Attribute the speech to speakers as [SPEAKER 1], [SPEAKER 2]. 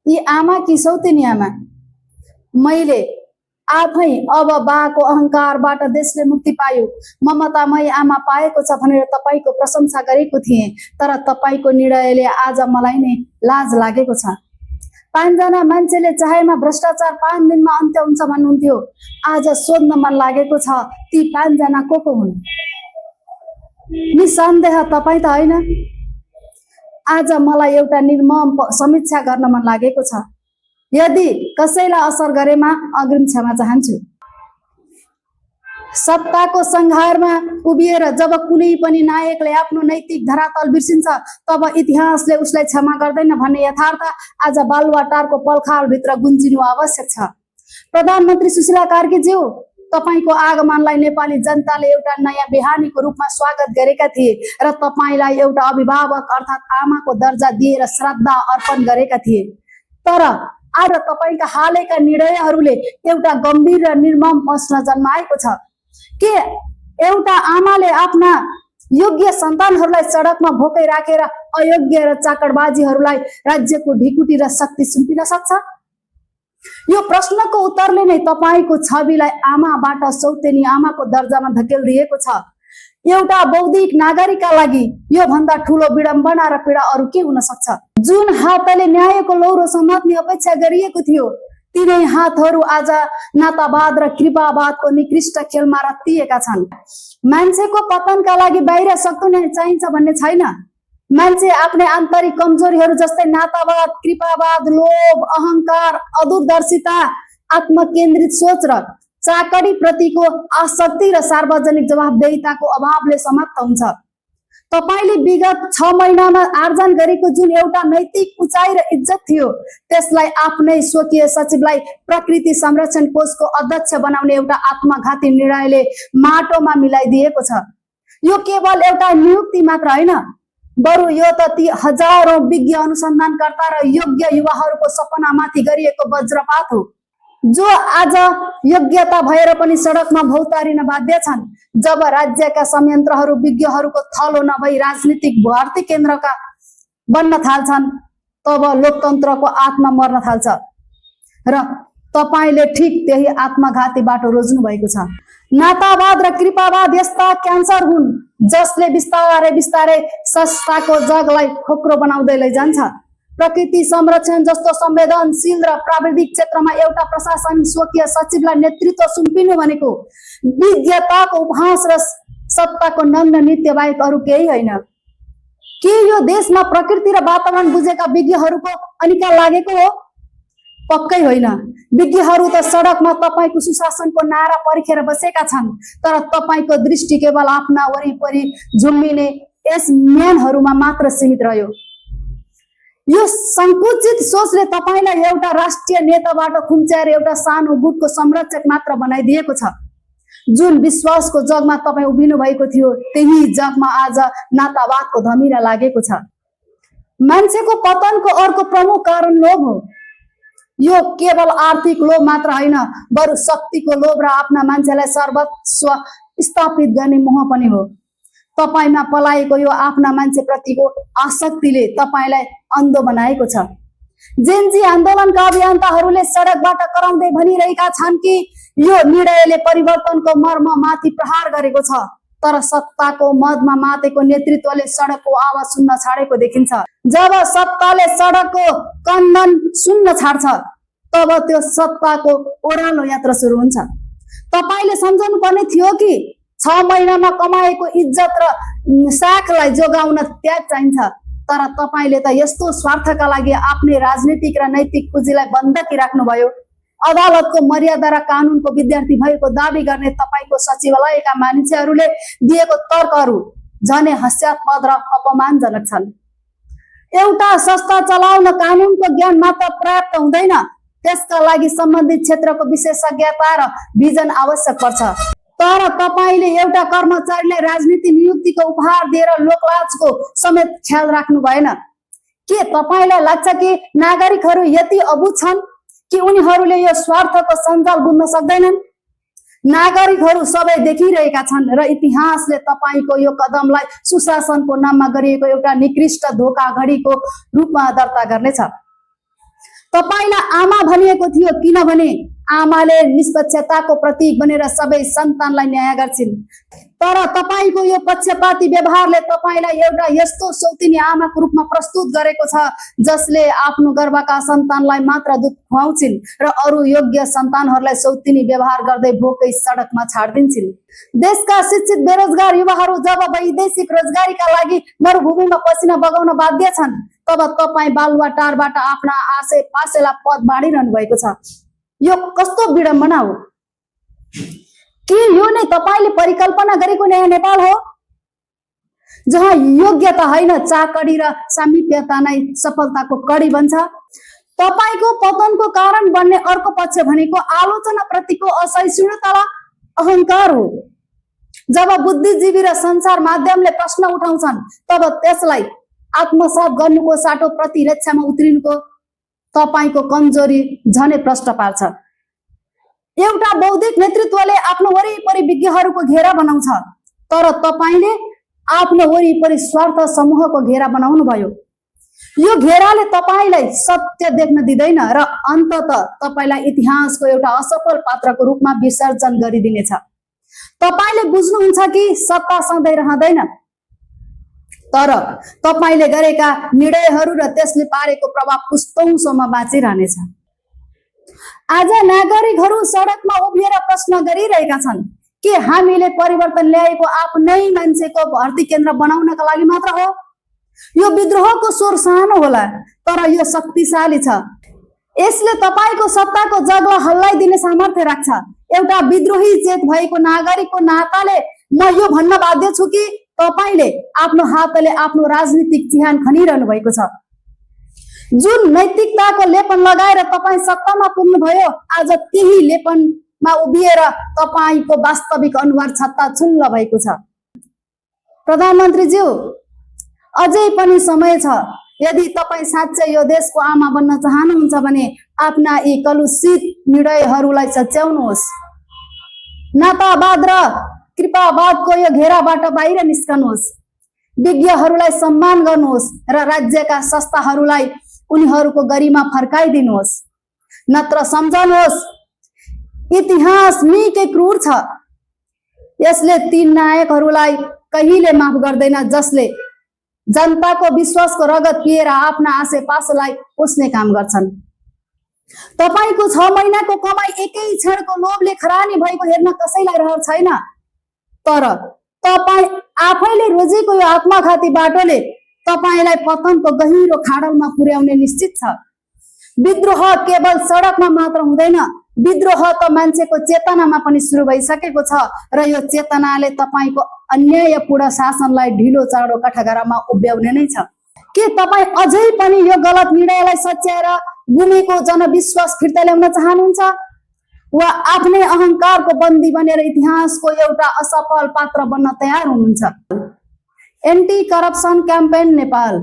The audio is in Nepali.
[SPEAKER 1] यी आमा कि सौतेनी आमा, मैले आफै अब बाको अहंकारबाट देशले मुक्ति पायो, ममतामय आमा पाएको छ भनेर तपाईको प्रशंसा गरेको थिएँ, तर तपाईको निर्णयले आज मलाई नै लाज लागेको छ। 5 जना मान्छेले चाहेमा भ्रष्टाचार 5 दिनमा अन्त्य हुन्छ भन्नुहुन्थ्यो, आज सोध्न मन लागेको छ ती 5 जना को हुन्? निसन्देह तपाई त हैन। आज मलाई एउटा निर्मम समीक्षा गर्न मन लागेको छ। यदि कसैलाई असर गरेमा अग्रिम क्षमा चाहन्छु। सत्ताको संघारमा उभिएर जब कुनै पनि नायकले आफ्नो नैतिक धरातल बिर्सिन्छ तब इतिहासले उसलाई क्षमा गर्दैन भन्ने यथार्थ आज बालुवाटारको पलखालभित्र गुन्जिनु आवश्यक छ। प्रधानमन्त्री सुशीला कार्कीज्यू, तपाईको आगमनलाई नेपाली जनताले एउटा नयाँ बिहानीको रूपमा स्वागत गरेका थिए र तपाईलाई एउटा अभिभावक अर्थात् आमाको दर्जा दिएर श्रद्धा अर्पण गरेका थिए। तर आज तपाईका हालैका निर्णयहरूले एउटा गम्भीर र निर्मम प्रश्न जन्माएको छ के एउटा आमाले आफ्ना योग्य सन्तानहरूलाई सडकमा भोकै राखेर अयोग्य र चाकडबाजीहरूलाई राज्यको ढिकुटी र शक्ति सुम्पिन सक्छ? यो प्रश्नको उत्तरले नै तपाईको छविलाई आमाबाट सौतेनी आमाको दर्जामा धकेलिदिएको छ। एउटा बौद्धिक नागरिकका लागि यो भन्दा ठूलो विडम्बना र पीडा अरु के हुन सक्छ? जुन हातले न्यायको लौरो समात्ने अपेक्षा गरिएको थियो तिनै हातहरू आज नातावाद र कृपावादको निकृष्ट खेलमा रत्तिएका छन्। मान्छेको पतनका लागि बाहिर शक्ति नै चाहिन्छ भन्ने छैन। मान्छे आफ्नै आन्तरिक कमजोरीहरू जस्तै नातावाद, कृपावाद, लोभ, अहंकार, अदूरदर्शिता, आत्मकेन्द्रित सोच र चाकडी प्रतिको आसक्ति र सार्वजनिक जवाबदेहिताको अभावले समाप्त हुन्छ। तपाईले विगत 6 महिनामा आर्जन गरेको जुन एउटा नैतिक उचाइ र इज्जत थियो त्यसलाई आफ्नै स्वकीय सचिवलाई प्रकृति संरक्षण कोषको अध्यक्ष बनाउने एउटा आत्मघाती निर्णयले माटोमा मिलाइदिएको छ। यो केवल एउटा नियुक्ति मात्र होइन, बरु यो त ती हजारौं विज्ञ अनुसन्धानकर्ता र योग्य युवाहरूको सपनामाथि गरिएको वज्रपात हो जो आज योग्यता भएर पनि सडकमा भौतारिन बाध्य छन्। जब राज्यका संयन्त्रहरू विज्ञहरूको थलो नभई राजनीतिक भर्ती केन्द्रका बन्न थाल्छन् तब लोकतन्त्रको आत्मा मर्न थाल्छ र तपाईले ठिक त्यही आत्मघाती बाटो रोज्नु भएको छ। नातावाद र कृपावाद यस्ता क्यान्सर हुन् जसले बिस्तारै बिस्तारै संस्थाको जगलाई खोक्रो बनाउँदै लैजान्छ। प्रकृति संरक्षण जस्तो संवेदनशील र प्राविधिक क्षेत्रमा एउटा प्रशासन स्वकीय सचिवलाई नेतृत्व सुम्पिनु भनेको विज्ञताको उपहास र सत्ताको नग्न नृत्य बाहेक अरु केही होइन। के यो देशमा प्रकृति र वातावरण बुझेका विज्ञहरूको अनिका लागेको हो? पक्कै होइन। विज्ञहरू त सडकमा तपाईको सुशासनको नारा पर्खेर बसेका छन्, तर तपाईको दृष्टि केवल आफ्ना वरिपरि झुम्बिने यस म्यानहरूमा मात्र सीमित रह्यो। यो संकुचित सोचले तपाईलाई एउटा राष्ट्रिय नेताबाट खुम्च्याएर एउटा सानो गुटको संरक्षक मात्र बनाइदिएको छ। जुन विश्वासको जगमा तपाई उभिनु भएको थियो त्यही जगमा आज नातावादको धमिरा लागेको छ। मान्छेको पतनको अर्को प्रमुख कारण लोभ हो। यो केवल आर्थिक लोभ मात्र होइन, बरु शक्तिको लोभ र आफ्ना मान्छेलाई सर्वस्व स्थापित गर्ने मोह पनि हो। तपाईमा पलाएको यो आफ्ना मान्छे प्रतिको आसक्तिले तपाईलाई अन्धो बनाएको छ। जेनजी आन्दोलनका अभियन्ताहरूले सडकबाट कराउँदै भनिरहेका छन् कि यो निर्णयले परिवर्तनको मर्म माथि प्रहार गरेको छ, तर सत्ताको मदमा मातेको नेतृत्वले सडकको आवाज सुन्न छाडेको देखिन्छ। जब सत्ताले सडकको कन्दन सुन्न छाड्छ तब त्यो सत्ताको ओह्रालो यात्रा सुरु हुन्छ। तपाईले सम्झनु पर्ने थियो कि 6 महिनामा कमाएको इज्जत र साखलाई जोगाउन त्याग चाहिन्छ, तर तपाईले त यस्तो स्वार्थका लागि आफ्नै राजनीतिक र नैतिक पुँजीलाई बन्धकी राख्नुभयो। अदालतको मर्यादा र कानुनको विद्यार्थी भएको दाबी गर्ने तपाईको सचिवालयका मानिसहरूले दिएको तर्कहरू झनै हास्यास्पद र अपमानजनक छन्। एउटा संस्था चलाउन कानुनको ज्ञान मात्र पर्याप्त हुँदैन, त्यसका लागि सम्बन्धित क्षेत्रको विशेषज्ञता र भिजन आवश्यक पर्छ। तर तपाईले एउटा कर्मचारीलाई राजनीति नियुक्तिको उपहार दिएर लोकलाजको समेत ख्याल राख्नु भएन। के तपाईलाई लाग्छ कि नागरिकहरू यति अबुझ छन् कि उनीहरूले यो स्वार्थको सञ्जाल बुझ्न सक्दैनन्? नागरिकहरू सबै देखिरहेका छन् र इतिहासले तपाईको यो कदमलाई सुशासनको नाममा गरिएको एउटा निकृष्ट धोखाधडीको रूपमा दर्ता गर्नेछ। तपाईलाई आमा भनिएको थियो किनभने आमाले निष्पक्षताको प्रतीक बनेर सबै सन्तानलाई न्याय गर्छिन्। तर तपाईको यो पक्षपाती व्यवहारले तपाईलाई एउटा यस्तो सौतिनी आमाको रूपमा प्रस्तुत गरेको छ जसले आफ्नो गर्भका सन्तानलाई मात्र दूध खुवाउँछिन् र अरू योग्य सन्तानहरूलाई सौतिनी व्यवहार गर्दै भोकै सडकमा छाड्दिन्छन्। देशका शिक्षित बेरोजगार युवाहरू जब वैदेशिक रोजगारीका लागि मरुभूमिमा पसिना बगाउन बाध्य छन् तब तपाईँ बालुवाटारबाट आफ्ना आशे पासेला पद बाँडिरहनु भएको छ। यो कस्तो विडम्बना हो? के यो नै तपाईले परिकल्पना गरेको नयाँ नेपाल हो जहाँ योग्यता होइन चाकडी र सामिप्यता नै सफलताको कडी बन्छ? तपाईको पतनको कारण बन्ने अर्को पक्ष भनेको आलोचना प्रतिको असहिष्णुता र अहंकार हो। जब बुद्धिजीवी र संसार माध्यमले प्रश्न उठाउँछन् तब त्यसलाई आत्मसात गर्नुको साटो प्रतिरक्षामा उत्रिनुको तपाईको कमजोरी झनै प्रश्न पार्छ। एउटा बौद्धिक नेतृत्वले आफ्नो वरिपरि विज्ञहरूको घेरा बनाउँछ तर तपाईले आफ्नो वरिपरि स्वार्थ समूहको घेरा बनाउनु भयो। यो घेराले तपाईलाई सत्य देख्न दिँदैन र अन्ततः तपाईलाई इतिहासको एउटा असफल पात्रको रूपमा विसर्जन गरिदिनेछ। तपाईले बुझ्नुहुन्छ कि सत्ता सधैँ रहँदैन तर तपाईले गरेका निर्णयहरू र त्यसले पारेको प्रभाव पुस्तौंसम्म बाँचिरहनेछ। आज नागरिकहरू सडकमा उभिएर प्रश्न गरिरहेका छन् के हामीले परिवर्तन ल्याएको आफ्नै मान्छेको भर्ती केन्द्र बनाउनका लागि मात्र हो? यो विद्रोहको स्वर सानो होला तर यो शक्तिशाली छ। यसले तपाईको सत्ताको जगलाई हल्लाइदिने सामर्थ्य राख्छ। एउटा विद्रोही चेत भएको नागरिकको नाताले म यो भन्न बाध्य छु कि तपाईले आफ्नो हातले आफ्नो राजनीतिक चिहान खनिरहनु भएको छ। जुन नैतिकताको लेपन लगाएर तपाई सत्तामा पुग्नुभयो आज त्यही लेपनमा उभिएर तपाईको वास्तविक अनुहार छत्ता छुल्ल भएको छ। प्रधानमन्त्रीज्यू अझै पनि समय छ। यदि तपाई साँच्चै यो देशको आमा बन्न चाहनुहुन्छ भने आफ्ना यी कलुषित निर्णयहरूलाई सच्याउनुहोस्। नातावाद र कृपावादको यो घेराबाट बाहिर निस्कनुहोस्। विज्ञहरूलाई सम्मान गर्नुहोस् र राज्यका संस्थाहरूलाई उनीहरूको गरिमा फर्काइदिनुहोस्। नत्र सम्झनुहोस् इतिहास निकै क्रूर छ। यसले ती नायकहरूलाई कहिले माफ गर्दैन जसले जनताको विश्वासको रगत पिएर आफ्ना आसेपासेलाई पुस्ने काम गर्छन्। तपाईको 6 महिनाको कमाई एकै क्षणको लोभले खरानी भएको हेर्न कसैलाई रहर छैन तर तपाई आफैले रोजेको यो आत्मघाती बाटोले तपाईलाई पतनको गहिरो खाडलमा पुर्याउने निश्चित छ। विद्रोह केवल सडकमा मात्र हुँदैन, विद्रोह त मान्छेको चेतनामा पनि सुरु भइसकेको छ र यो चेतनाले तपाईको अन्यायपूर्ण शासनलाई ढिलो चाँडो कठघरामा उभ्याउने नै छ। के तपाई अझै पनि यो गलत निर्णयलाई सच्याएर गुमेको जनविश्वास फिर्ता ल्याउन चाहनुहुन्छ वा आफ्नै अहंकारको बन्दी बनेर इतिहासको एउटा असफल पात्र बन्न तयार हुनुहुन्छ? Anti corruption campaign Nepal.